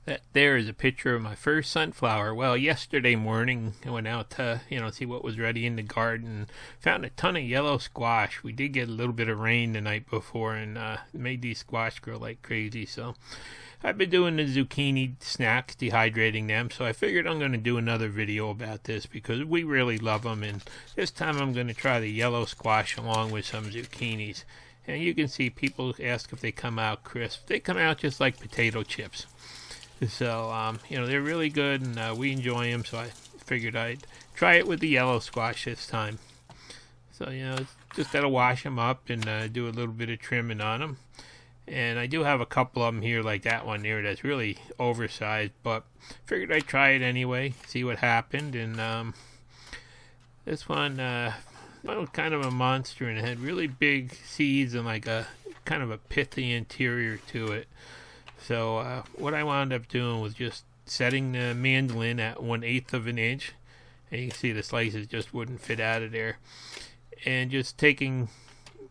That there is a picture of my first sunflower. Well, yesterday morning I went out to, see what was ready in the garden. Found a ton of yellow squash. We did get a little bit of rain the night before and made these squash grow like crazy. So I've been doing the zucchini snacks, dehydrating them. So I figured I'm going to do another video about this because we really love them. And this time I'm going to try the yellow squash along with some zucchinis. And you can see people ask if they come out crisp. They come out just like potato chips. So, they're really good and we enjoy them, so I figured I'd try it with the yellow squash this time. So, just got to wash them up and do a little bit of trimming on them. And I do have a couple of them here, like that one there, that's really oversized, but figured I'd try it anyway, see what happened. And this one, was kind of a monster and it had really big seeds and like a kind of a pithy interior to it. So what I wound up doing was just setting the mandolin at 1/8 of an inch. And you can see the slices just wouldn't fit out of there. And just taking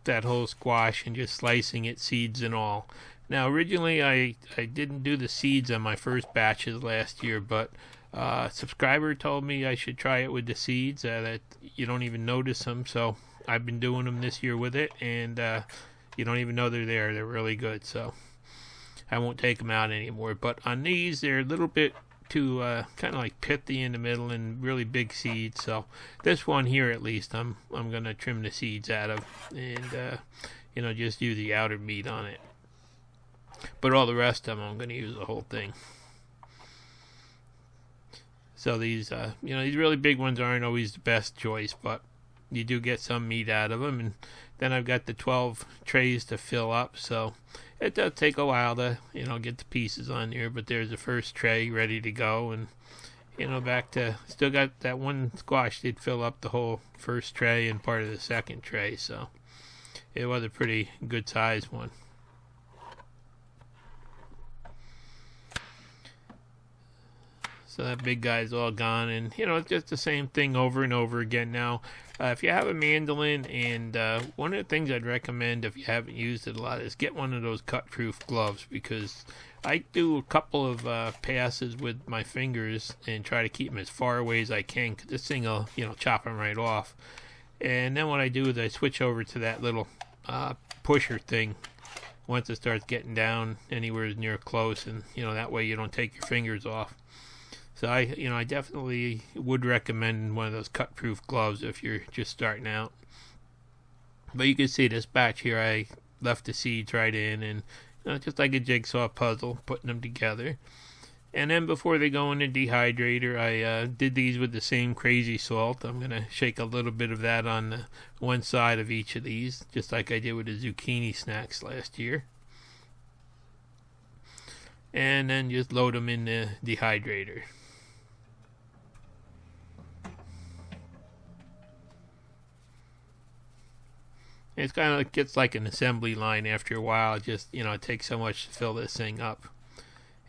that whole squash and just slicing it, seeds and all. Now originally I didn't do the seeds on my first batches last year, but a subscriber told me I should try it with the seeds, that you don't even notice them. So I've been doing them this year with it, and you don't even know they're there. They're really good. So I won't take them out anymore. But on these, they're a little bit too kind of like pithy in the middle and really big seeds. So this one here, at least, I'm gonna trim the seeds out of and just use the outer meat on it. But all the rest of them, I'm gonna use the whole thing. So these these really big ones aren't always the best choice, but you do get some meat out of them. And then I've got the 12 trays to fill up, so it does take a while to get the pieces on there, but there's the first tray ready to go. And back to, still got that one squash did fill up the whole first tray and part of the second tray, so it was a pretty good sized one. So that big guy's all gone, and it's just the same thing over and over again. Now, if you have a mandolin, and one of the things I'd recommend if you haven't used it a lot is get one of those cut-proof gloves, because I do a couple of passes with my fingers and try to keep them as far away as I can, because this thing will chop them right off. And then what I do is I switch over to that little pusher thing once it starts getting down anywhere near close, and that way you don't take your fingers off. So I definitely would recommend one of those cut-proof gloves if you're just starting out. But you can see this batch here, I left the seeds right in, and just like a jigsaw puzzle, putting them together. And then before they go in the dehydrator, I did these with the same crazy salt. I'm gonna shake a little bit of that on the one side of each of these, just like I did with the zucchini snacks last year. And then just load them in the dehydrator. It's kind of gets like an assembly line after a while. Just it takes so much to fill this thing up.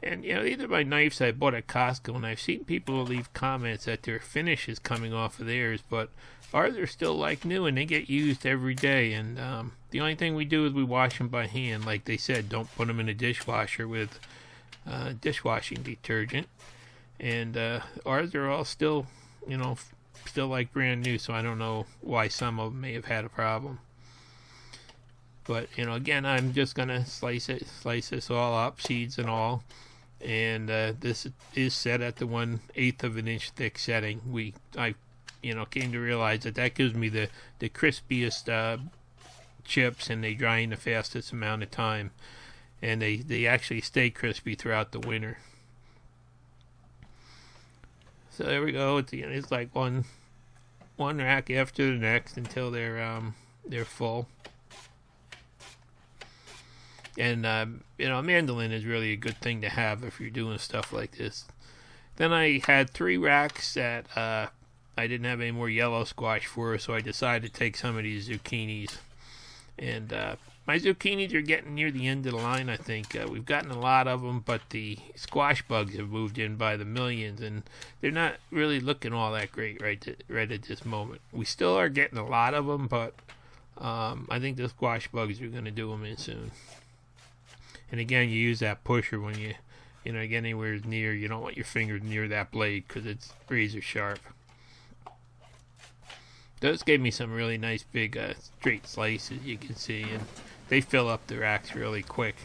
And these are my knives I bought at Costco, and I've seen people leave comments that their finish is coming off of theirs, but ours are still like new and they get used every day. And the only thing we do is we wash them by hand. Like they said, don't put them in a dishwasher with dishwashing detergent. And ours are all still still like brand new, so I don't know why some of them may have had a problem. But again, I'm just gonna slice this all up, seeds and all, and this is set at the 1/8 of an inch thick setting. I came to realize that gives me the crispiest chips, and they dry in the fastest amount of time, and they actually stay crispy throughout the winter. So there we go. It's like one rack after the next until they're full. And a mandolin is really a good thing to have if you're doing stuff like this. Then I had 3 racks that I didn't have any more yellow squash for, so I decided to take some of these zucchinis. And my zucchinis are getting near the end of the line, I think. We've gotten a lot of them, but the squash bugs have moved in by the millions, and they're not really looking all that great right at this moment. We still are getting a lot of them, but I think the squash bugs are going to do them in soon. And again, you use that pusher when you get anywhere near. You don't want your fingers near that blade because it's razor sharp. Those gave me some really nice big straight slices, you can see, and they fill up the racks really quick.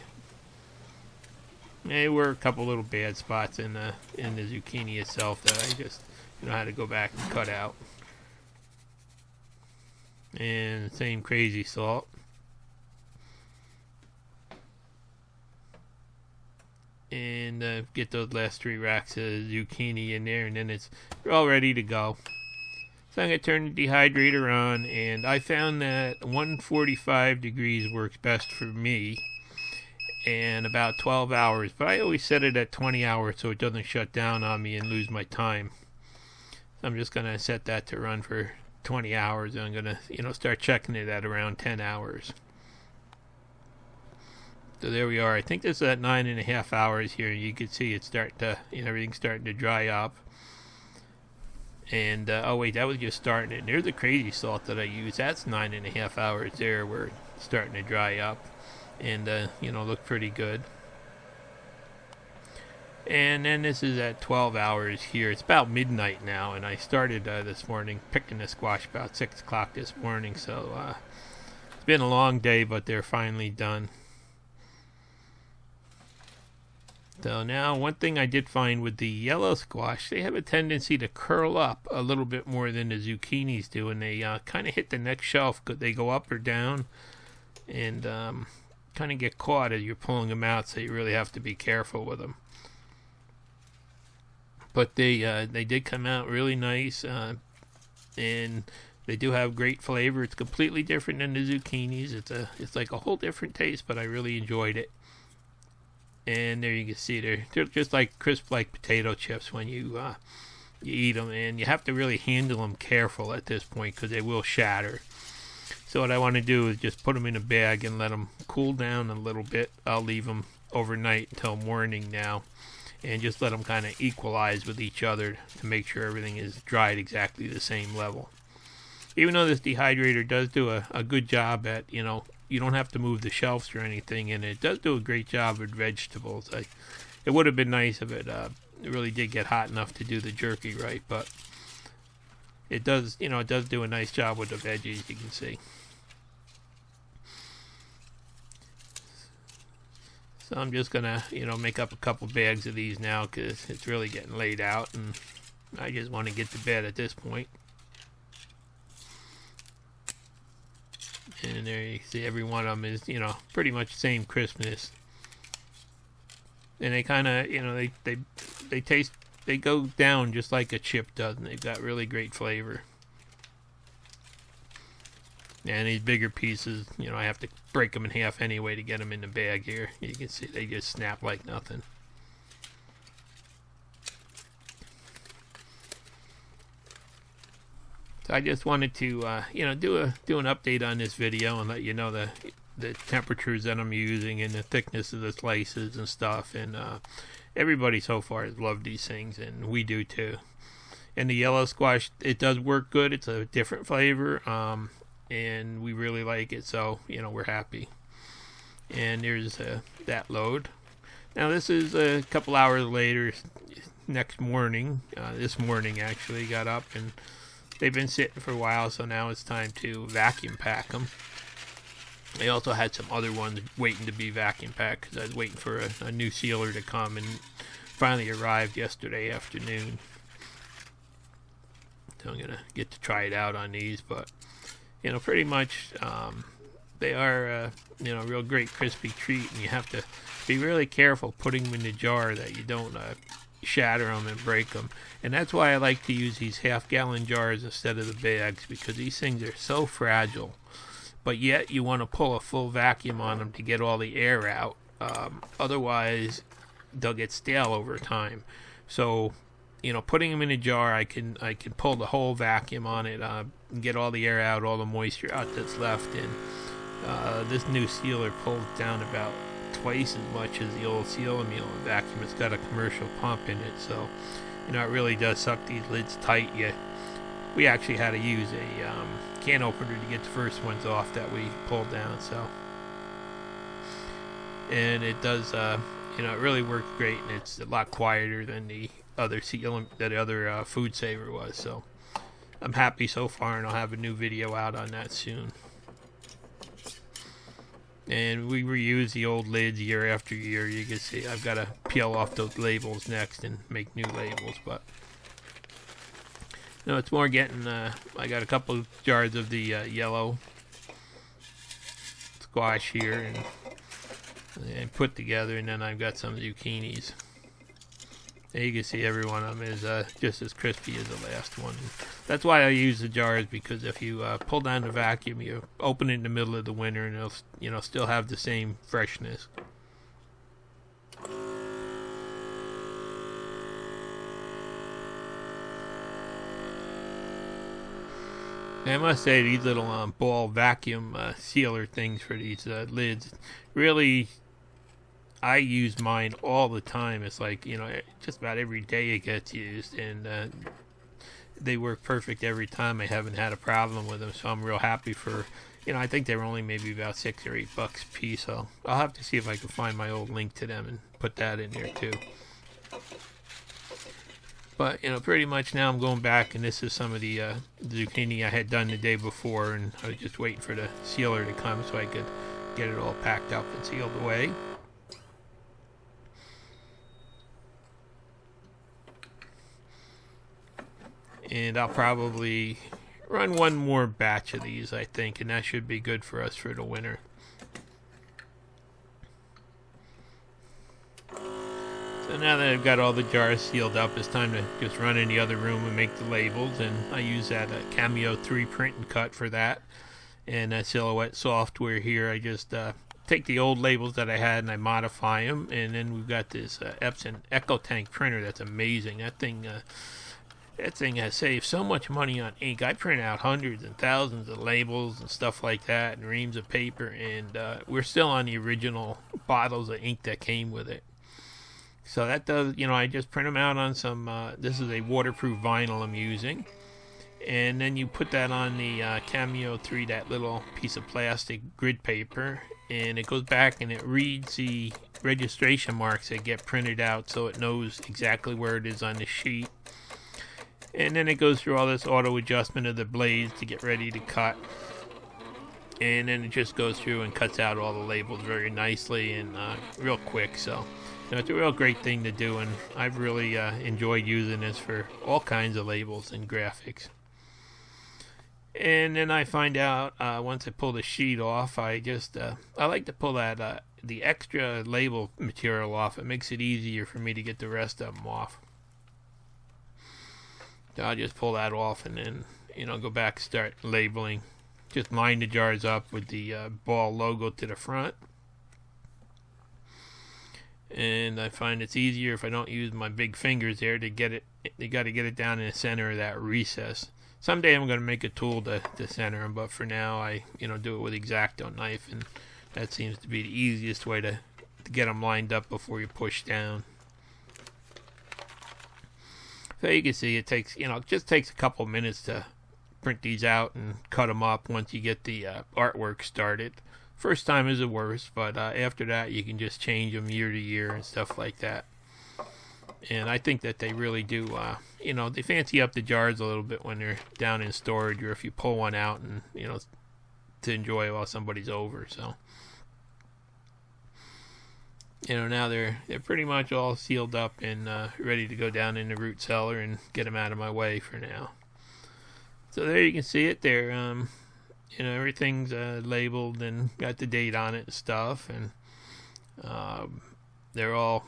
There were a couple little bad spots in the zucchini itself that I just had to go back and cut out. And same crazy salt. And get those last 3 racks of zucchini in there, and then it's all ready to go. So I'm going to turn the dehydrator on, and I found that 145 degrees works best for me, and about 12 hours. But I always set it at 20 hours so it doesn't shut down on me and lose my time. So I'm just going to set that to run for 20 hours, and I'm going to start checking it at around 10 hours. So there we are. I think this is at 9.5 hours here. You can see it's starting to, everything's starting to dry up. And, oh wait, that was just starting it. There's the crazy salt that I use. That's 9.5 hours there where it's starting to dry up. And, look pretty good. And then this is at 12 hours here. It's about midnight now, and I started this morning picking the squash about 6 o'clock this morning. So, it's been a long day, but they're finally done. So now, one thing I did find with the yellow squash, they have a tendency to curl up a little bit more than the zucchinis do, and they kind of hit the next shelf. They go up or down, and kind of get caught as you're pulling them out, so you really have to be careful with them. But they did come out really nice, and they do have great flavor. It's completely different than the zucchinis. It's like a whole different taste, but I really enjoyed it. And there you can see they're just like crisp, like potato chips when you eat them, and you have to really handle them careful at this point because they will shatter. So what I want to do is just put them in a bag and let them cool down a little bit. I'll leave them overnight until morning now, and just let them kind of equalize with each other to make sure everything is dried exactly the same level. Even though this dehydrator does do a good job at, you don't have to move the shelves or anything, and it does do a great job with vegetables. It would have been nice if it really did get hot enough to do the jerky right, but it does, it does do a nice job with the veggies, you can see. So I'm just gonna, make up a couple bags of these now because it's really getting laid out, and I just want to get to bed at this point. And there you see every one of them is, pretty much same crispness. And they kind of, they taste, they go down just like a chip does, and they've got really great flavor. And these bigger pieces, I have to break them in half anyway to get them in the bag here. You can see they just snap like nothing. So I just wanted to, do an update on this video and let you know the temperatures that I'm using and the thickness of the slices and stuff. And everybody so far has loved these things, and we do too. And the yellow squash, it does work good. It's a different flavor, and we really like it. So we're happy. And there's that load. Now this is a couple hours later, next morning. This morning actually got up, and they've been sitting for a while, so now it's time to vacuum pack them. I also had some other ones waiting to be vacuum packed because I was waiting for a new sealer to come, and finally arrived yesterday afternoon. So I'm going to get to try it out on these, but, pretty much they are, a real great crispy treat, and you have to be really careful putting them in the jar that you don't shatter them and break them. And that's why I like to use these half-gallon jars instead of the bags, because these things are so fragile, but yet you want to pull a full vacuum on them to get all the air out. Otherwise they'll get stale over time. So putting them in a jar, I can pull the whole vacuum on it, and get all the air out, all the moisture out that's left. And this new sealer pulls down about twice as much as the old Seal-A-Meal vacuum. It's got a commercial pump in it, so it really does suck these lids tight. We actually had to use a can opener to get the first ones off that we pulled down. So, and it does it really works great, and it's a lot quieter than the other food saver was. So I'm happy so far, and I'll have a new video out on that soon. And we reuse the old lids year after year. You can see I've got to peel off those labels next and make new labels, but it's more getting, I got a couple jars of the yellow squash here and put together, and then I've got some zucchinis. And you can see every one of them is just as crispy as the last one. That's why I use the jars, because if you pull down the vacuum, you open it in the middle of the winter, and it'll still have the same freshness. I must say, these little ball vacuum sealer things for these lids, really, I use mine all the time. It's like, just about every day it gets used, and they work perfect every time. I haven't had a problem with them, so I'm real happy for, I think they were only maybe about $6 or $8 a piece, so I'll have to see if I can find my old link to them and put that in there too. But, pretty much now I'm going back, and this is some of the zucchini I had done the day before, and I was just waiting for the sealer to come so I could get it all packed up and sealed away. And I'll probably run one more batch of these, I think, and that should be good for us for the winter. So now that I've got all the jars sealed up, it's time to just run in the other room and make the labels. And I use that Cameo 3 print and cut for that. And that Silhouette software here, I just take the old labels that I had and I modify them. And then we've got this Epson EcoTank printer that's amazing. That thing has saved so much money on ink. I print out hundreds and thousands of labels and stuff like that, and reams of paper, and we're still on the original bottles of ink that came with it. So that does, I just print them out on some, this is a waterproof vinyl I'm using. And then you put that on the Cameo 3, that little piece of plastic grid paper, and it goes back and it reads the registration marks that get printed out, so it knows exactly where it is on the sheet. And then it goes through all this auto adjustment of the blades to get ready to cut. And then it just goes through and cuts out all the labels very nicely and real quick. So it's a real great thing to do, and I've really enjoyed using this for all kinds of labels and graphics. And then I find out once I pull the sheet off, I like to pull that the extra label material off. It makes it easier for me to get the rest of them off. So I'll just pull that off and then, go back and start labeling. Just line the jars up with the ball logo to the front. And I find it's easier if I don't use my big fingers there to get it. You got to get it down in the center of that recess. Someday I'm going to make a tool to center them, but for now I, do it with X-Acto knife, and that seems to be the easiest way to get them lined up before you push down. So you can see it takes, it just takes a couple minutes to print these out and cut them up once you get the artwork started. First time is the worst, but after that you can just change them year to year and stuff like that. And I think that they really do, they fancy up the jars a little bit when they're down in storage, or if you pull one out and, to enjoy while somebody's over. So, now they're pretty much all sealed up and ready to go down in the root cellar and get them out of my way for now. So there you can see it there. Everything's labeled and got the date on it and stuff, and they're all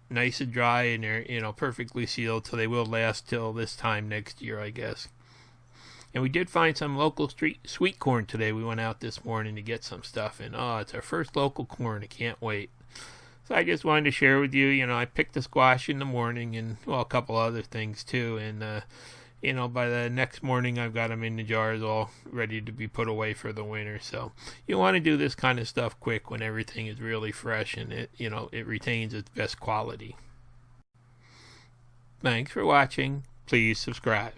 nice and dry, and they're perfectly sealed, so they will last till this time next year, I guess. And we did find some local sweet corn today. We went out this morning to get some stuff, and it's our first local corn. I can't wait. So I just wanted to share with you, I picked the squash in the morning, and a couple other things too, and by the next morning I've got them in the jars all ready to be put away for the winter. So you want to do this kind of stuff quick when everything is really fresh and it retains its best quality. Thanks for watching. Please subscribe.